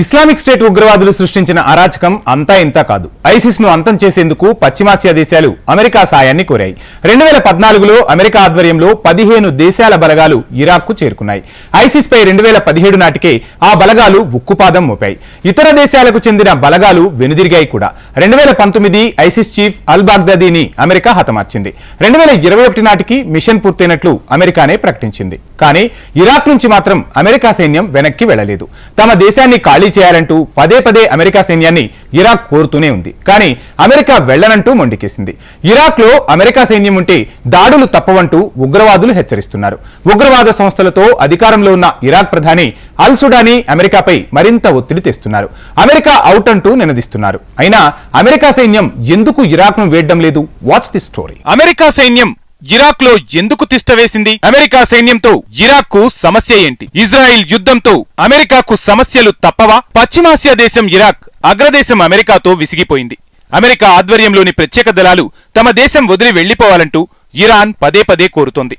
Islamic state ఉగ్రవాదులు సృష్టించిన అరాచకం అంతా ఇంతా కాదు. ఐసిస్ ను అంతం చేసేందుకు పశ్చిమాసియా దేశాలు అమెరికా సాయాన్ని కోరాయి. 2014లో అమెరికా ఆధ్వర్యంలో 15 దేశాల బలగాలు ఇరాక్ కు చేరుకున్నాయి. ఐసిస్ పై 2017 నాటికే ఆ బలగాలు ఉక్కుపాదం మోపాయి. ఇతర దేశాలకు చెందిన బలగాలు వెనుదిరిగాయి కూడా. 2019 ఐసిస్ చీఫ్ అల్ బాగ్దాదీని అమెరికా హతమార్చింది. 2021 నాటికి మిషన్ పూర్తయినట్లు అమెరికానే ప్రకటించింది. కానీ ఇరాక్ నుంచి మాత్రం అమెరికా సైన్యం వెనక్కి వెళ్లలేదు. తమ దేశాన్ని ఖాళీ చేయాలంటూ పదే పదే అమెరికా సైన్యాన్ని ఇరాక్ కోరుతూనే ఉంది. కానీ అమెరికా వెళ్లనంటూ మొండికేసింది. ఇరాక్ లో అమెరికా సైన్యం ఉంటే దాడులు తప్పవంటూ ఉగ్రవాదులు హెచ్చరిస్తున్నారు. ఉగ్రవాద సంస్థలతో అధికారంలో ఉన్న ఇరాక్ ప్రధాని అల్ సుడానీ అమెరికాపై మరింత ఒత్తిడి తెస్తున్నారు. అమెరికా అవుట్ అంటూ నినదిస్తున్నారు. అయినా అమెరికా సైన్యం ఎందుకు ఇరాక్ ను వేయడం లేదు? Watch the story. అమెరికా సైన్యం ఇరాక్ లో ఎందుకు తిష్టవేసింది? అమెరికా సైన్యంతో ఇరాక్ కు సమస్య ఏంటి? ఇజ్రాయిల్ యుద్ధంతో అమెరికాకు సమస్యలు తప్పవా? పశ్చిమాసియా దేశం ఇరాక్ అగ్రదేశం అమెరికాతో విసిగిపోయింది. అమెరికా ఆధ్వర్యంలోని ప్రత్యేక దళాలు తమ దేశం వదిలి వెళ్లిపోవాలంటూ ఇరాన్ పదే పదే కోరుతోంది.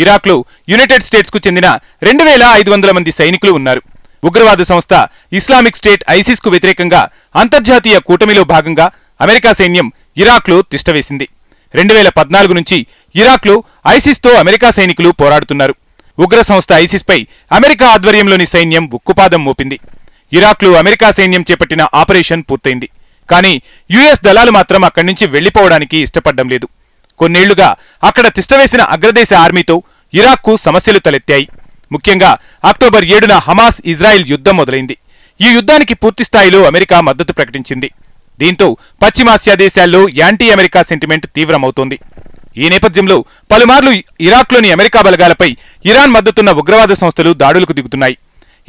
ఇరాక్ లో యునైటెడ్ స్టేట్స్ కు చెందిన 2500 మంది సైనికులు ఉన్నారు. ఉగ్రవాద సంస్థ ఇస్లామిక్ స్టేట్ ఐసిస్ కు వ్యతిరేకంగా అంతర్జాతీయ కూటమిలో భాగంగా అమెరికా సైన్యం ఇరాక్ లో తిష్టవేసింది. 2014 నుంచి ఇరాక్ లో ఐసిస్ తో అమెరికా సైనికులు పోరాడుతున్నారు. ఉగ్ర సంస్థ ఐసిస్ పై అమెరికా ఆధ్వర్యంలోని సైన్యం ఉక్కుపాదం మోపింది. ఇరాక్ లో అమెరికా సైన్యం చేపట్టిన ఆపరేషన్ పూర్తయింది. కానీ యుఎస్ దళాలు మాత్రం అక్కడి నుంచి వెళ్లిపోవడానికి ఇష్టపడడం లేదు. కొన్నేళ్లుగా అక్కడ తిష్టవేసిన అగ్రదేశ ఆర్మీతో ఇరాక్ కు సమస్యలు తలెత్తాయి. ముఖ్యంగా అక్టోబర్ 7న హమాస్ ఇజ్రాయిల్ యుద్ధం మొదలైంది. ఈ యుద్ధానికి పూర్తిస్థాయిలో అమెరికా మద్దతు ప్రకటించింది. దీంతో పశ్చిమాసియా దేశాల్లో యాంటీ అమెరికా సెంటిమెంట్ తీవ్రమవుతోంది. ఈ నేపథ్యంలో పలుమార్లు ఇరాక్లోని అమెరికా బలగాలపై ఇరాన్ మద్దతున్న ఉగ్రవాద సంస్థలు దాడులకు దిగుతున్నాయి.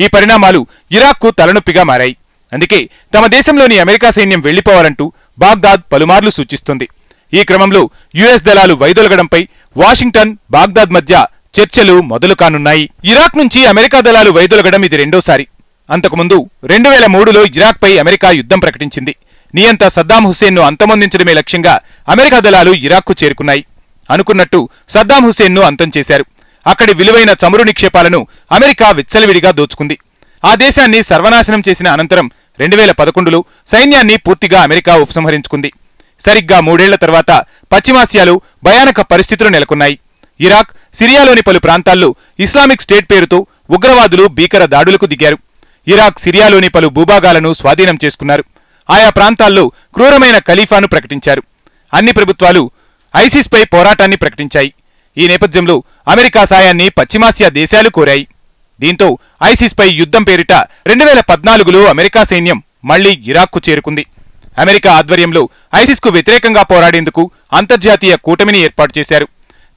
ఈ పరిణామాలు ఇరాక్ కు తలనొప్పిగా మారాయి. అందుకే తమ దేశంలోని అమెరికా సైన్యం వెళ్లిపోవాలంటూ బాగ్దాద్ పలుమార్లు సూచిస్తుంది. ఈ క్రమంలో యుఎస్ దళాలు వైదొలగడంపై వాషింగ్టన్, బాగ్దాద్ మధ్య చర్చలు మొదలు కానున్నాయి. ఇరాక్ నుంచి అమెరికా దళాలు వైదొలగడం ఇది రెండోసారి. అంతకుముందు 2003లో ఇరాక్ పై అమెరికా యుద్ధం ప్రకటించింది. నియంత సద్దాం హుస్సేన్ ను అంతమొందించడమే లక్ష్యంగా అమెరికా దళాలు ఇరాక్ కు చేరుకున్నాయి. అనుకున్నట్టు సద్దాం హుస్సేన్ ను అంతం చేశారు. అక్కడి విలువైన చమురు నిక్షేపాలను అమెరికా విచ్చలవిడిగా దోచుకుంది. ఆ దేశాన్ని సర్వనాశనం చేసిన అనంతరం 2011లో సైన్యాన్ని పూర్తిగా అమెరికా ఉపసంహరించుకుంది. సరిగ్గా 3 ఏళ్ల తర్వాత పశ్చిమాసియాలో భయానక పరిస్థితులు నెలకొన్నాయి. ఇరాక్, సిరియాలోని పలు ప్రాంతాల్లో ఇస్లామిక్ స్టేట్ పేరుతో ఉగ్రవాదులు భీకర దాడులకు దిగారు. ఇరాక్, సిరియాలోని పలు భూభాగాలను స్వాధీనం చేసుకున్నారు. ఆయా ప్రాంతాల్లో క్రూరమైన ఖలీఫాను ప్రకటించారు. అన్ని ప్రభుత్వాలు ఐసిస్ పై పోరాటాన్ని ప్రకటించాయి. ఈ నేపథ్యంలో అమెరికా సాయాన్ని పశ్చిమాసియా దేశాలు కోరాయి. దీంతో ఐసిస్ పై యుద్ధం పేరిట 2014లో అమెరికా సైన్యం మళ్లీ ఇరాక్ కు చేరుకుంది. అమెరికా ఆధ్వర్యంలో ఐసిస్ కు వ్యతిరేకంగా పోరాడేందుకు అంతర్జాతీయ కూటమిని ఏర్పాటు చేశారు.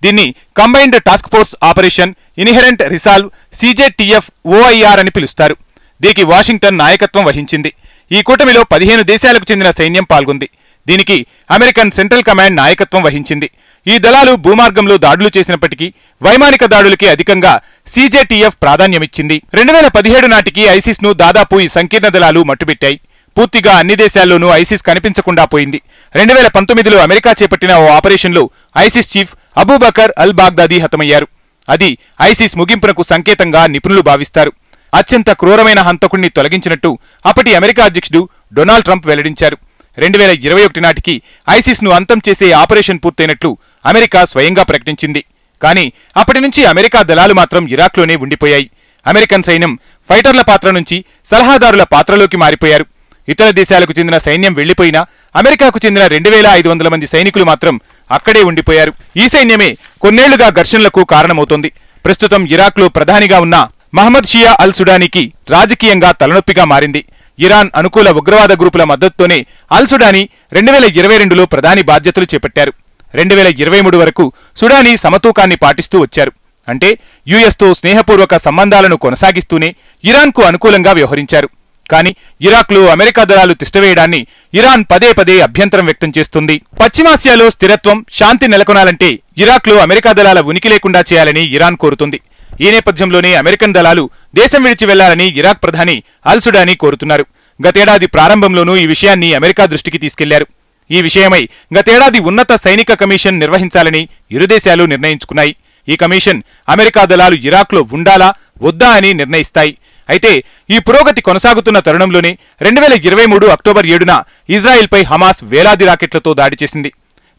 దీన్ని combined task force operation inherent resolve CJTF OIR అని పిలుస్తారు. దీనికి వాషింగ్టన్ నాయకత్వం వహించింది. ఈ కూటమిలో 15 దేశాలకు చెందిన సైన్యం పాల్గొంది. దీనికి అమెరికన్ సెంట్రల్ కమాండ్ నాయకత్వం వహించింది. ఈ దళాలు భూమార్గంలో దాడులు చేసినప్పటికీ వైమానిక దాడులకే అధికంగా CJTF ప్రాధాన్యమిచ్చింది. 2017 నాటికి ఐసిస్ ను దాదాపు ఈ సంకీర్ణ దళాలు మట్టుబెట్టాయి. పూర్తిగా అన్ని దేశాల్లోనూ ఐసిస్ కనిపించకుండా పోయింది. 2019లో అమెరికా చేపట్టిన ఓ ఆపరేషన్లో ఐసిస్ చీఫ్ అబూబకర్ అల్ బాగ్దాదీ హతమయ్యారు. అది ఐసిస్ ముగింపునకు సంకేతంగా నిపుణులు భావిస్తారు. అత్యంత క్రూరమైన హంతకుణ్ణి తొలగించినట్టు అప్పటి అమెరికా అధ్యక్షుడు డొనాల్డ్ ట్రంప్ వెల్లడించారు. 2021 నాటికి ఐసిస్ ను అంతం చేసే ఆపరేషన్ పూర్తయినట్లు అమెరికా స్వయంగా ప్రకటించింది. కానీ అప్పటి నుంచి అమెరికా దళాలు మాత్రం ఇరాక్లోనే ఉండిపోయాయి. అమెరికన్ సైన్యం ఫైటర్ల పాత్ర నుంచి సలహాదారుల పాత్రలోకి మారిపోయారు. ఇతర దేశాలకు చెందిన సైన్యం వెళ్లిపోయినా అమెరికాకు చెందిన 2500 మంది సైనికులు మాత్రం అక్కడే ఉండిపోయారు. ఈ సైన్యమే కొన్నేళ్లుగా ఘర్షణలకు కారణమవుతోంది. ప్రస్తుతం ఇరాక్ లో ప్రధానిగా ఉన్న మహమ్మద్ షియా అల్ సుడానీకి రాజకీయంగా తలనొప్పిగా మారింది. ఇరాన్ అనుకూల ఉగ్రవాద గ్రూపుల మద్దతుతోనే అల్ సుడానీ 2022లో ప్రధాని బాధ్యతలు చేపట్టారు. 2023 వరకు సుడానీ సమతూకాన్ని పాటిస్తూ వచ్చారు. అంటే యుఎస్ తో స్నేహపూర్వక సంబంధాలను కొనసాగిస్తూనే ఇరాన్ కు అనుకూలంగా వ్యవహరించారు. కానీ ఇరాక్ లో అమెరికా దళాలు తిష్టవేయడాన్ని ఇరాన్ పదే పదే అభ్యంతరం వ్యక్తం చేస్తుంది. పశ్చిమాసియాలో స్థిరత్వం, శాంతి నెలకొనాలంటే ఇరాక్ లో అమెరికా దళాల ఉనికి లేకుండా చేయాలని ఇరాన్ కోరుతుంది. ఈ నేపథ్యంలోనే అమెరికన్ దళాలు దేశం విడిచి వెళ్లాలని ఇరాక్ ప్రధాని అల్ సుడానీ కోరుతున్నారు. గతేడాది ప్రారంభంలోనూ ఈ విషయాన్ని అమెరికా దృష్టికి తీసుకెళ్లారు. ఈ విషయమై గతేడాది ఉన్నత సైనిక కమిషన్ నిర్వహించాలని ఇరు దేశాలు నిర్ణయించుకున్నాయి. ఈ కమిషన్ అమెరికా దళాలు ఇరాక్ లో ఉండాలా వద్దా అని నిర్ణయిస్తాయి. అయితే ఈ పురోగతి కొనసాగుతున్న తరుణంలోనే 2023 అక్టోబర్ 7న ఇజ్రాయెల్పై హమాస్ వేలాది రాకెట్లతో దాడి చేసింది.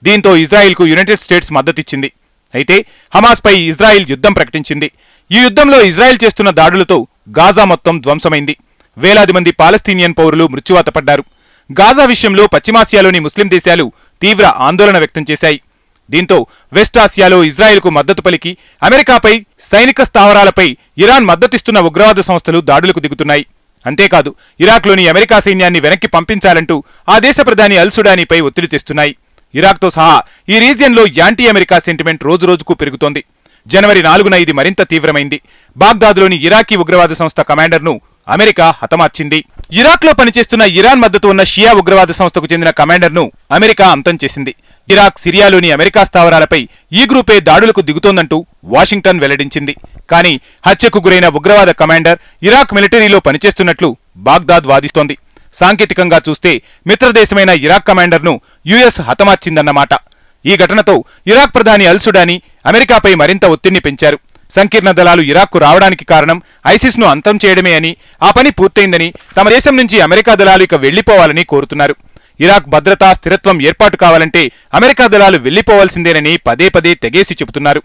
దీంతో ఇజ్రాయెల్కు యునైటెడ్ స్టేట్స్ మద్దతిచ్చింది. అయితే హమాస్పై ఇజ్రాయెల్ యుద్ధం ప్రకటించింది. ఈ యుద్ధంలో ఇజ్రాయెల్ చేస్తున్న దాడులతో గాజా మొత్తం ధ్వంసమైంది. వేలాది మంది పాలస్తీనియన్ పౌరులు మృత్యువాత పడ్డారు. గాజా విషయంలో పశ్చిమాసియాలోని ముస్లిం దేశాలు తీవ్ర ఆందోళన వ్యక్తం చేశాయి. దీంతో వెస్ట్ ఆసియాలో ఇజ్రాయెల్కు మద్దతు పలికి అమెరికాపై, సైనిక స్థావరాలపై ఇరాన్ మద్దతిస్తున్న ఉగ్రవాద సంస్థలు దాడులకు దిగుతున్నాయి. అంతేకాదు ఇరాక్లోని అమెరికా సైన్యాన్ని వెనక్కి పంపించాలంటూ ఆ దేశ ప్రధాని అల్ సుడానీపై ఒత్తిడి తెస్తున్నాయి. ఇరాక్తో సహా ఈ రీజియన్లో యాంటీ అమెరికా సెంటిమెంట్ రోజురోజుకు పెరుగుతోంది. జనవరి 4న ఇది మరింత తీవ్రమైంది. బాగ్దాద్లోని ఇరాకీ ఉగ్రవాద సంస్థ కమాండర్ను అమెరికా హతమార్చింది. ఇరాక్లో పనిచేస్తున్న ఇరాన్ మద్దతు ఉన్న షియా ఉగ్రవాద సంస్థకు చెందిన కమాండర్ను అమెరికా అంతం చేసింది. ఇరాక్, సిరియాలోని అమెరికా స్థావరాలపై ఈ గ్రూపే దాడులకు దిగుతోందంటూ వాషింగ్టన్ వెల్లడించింది. కానీ హత్యకు గురైన ఉగ్రవాద కమాండర్ ఇరాక్ మిలిటరీలో పనిచేస్తున్నట్లు బాగ్దాద్ వాదిస్తోంది. సాంకేతికంగా చూస్తే మిత్రదేశమైన ఇరాక్ కమాండర్ను యుఎస్ హతమార్చిందన్నమాట. ఈ ఘటనతో ఇరాక్ ప్రధాని అల్ సుడానీ అమెరికాపై మరింత ఒత్తిడిని పెంచారు. సంకీర్ణ దళాలు ఇరాక్కు రావడానికి కారణం ఐసిస్ ను అంతం చేయడమే అని, ఆ పని పూర్తయిందని, తమ దేశం నుంచి అమెరికా దళాలు ఇక వెళ్లిపోవాలని కోరుతున్నారు. ఇరాక్ భద్రతా స్థిరత్వం ఏర్పాటు కావాలంటే అమెరికా దళాలు వెళ్లిపోవాల్సిందేనని పదే పదే తెగేసి చెబుతున్నారు.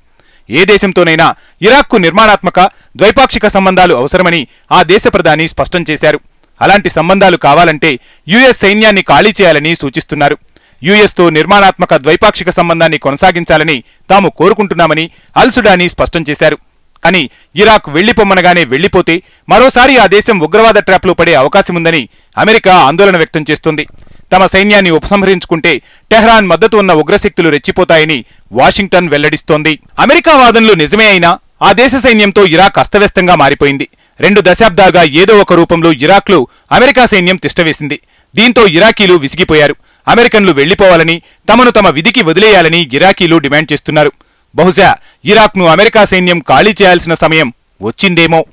ఏ దేశంతోనైనా ఇరాక్కు నిర్మాణాత్మక, ద్వైపాక్షిక సంబంధాలు అవసరమని ఆ దేశ ప్రధాని స్పష్టం చేశారు. అలాంటి సంబంధాలు కావాలంటే యుఎస్ సైన్యాన్ని ఖాళీ చేయాలని సూచిస్తున్నారు. యుఎస్తో నిర్మాణాత్మక ద్వైపాక్షిక సంబంధాన్ని కొనసాగించాలని తాము కోరుకుంటున్నామని అల్ సుడానీ స్పష్టం చేశారు. కానీ ఇరాక్ వెళ్లిపోమ్మనగానే వెళ్లిపోతే మరోసారి ఆ దేశం ఉగ్రవాద ట్రాప్లో పడే అవకాశముందని అమెరికా ఆందోళన వ్యక్తం చేస్తుంది. తమ సైన్యాన్ని ఉపసంహరించుకుంటే టెహ్రాన్ మద్దతు ఉన్న ఉగ్రశక్తులు రెచ్చిపోతాయని వాషింగ్టన్ వెల్లడిస్తోంది. అమెరికా వాదనలు నిజమే అయినా ఆ దేశ సైన్యంతో ఇరాక్ అస్తవ్యస్తంగా మారిపోయింది. 2 దశాబ్దాలుగా ఏదో ఒక రూపంలో ఇరాక్లో అమెరికా సైన్యం తిష్టవేసింది. దీంతో ఇరాకీలు విసిగిపోయారు. అమెరికన్లు వెళ్లిపోవాలని, తమను తమ విధికి వదిలేయాలని ఇరాకీలు డిమాండ్ చేస్తున్నారు. బహుశా ఇరాక్ను అమెరికా సైన్యం ఖాళీ చేయాల్సిన సమయం వచ్చిందేమో.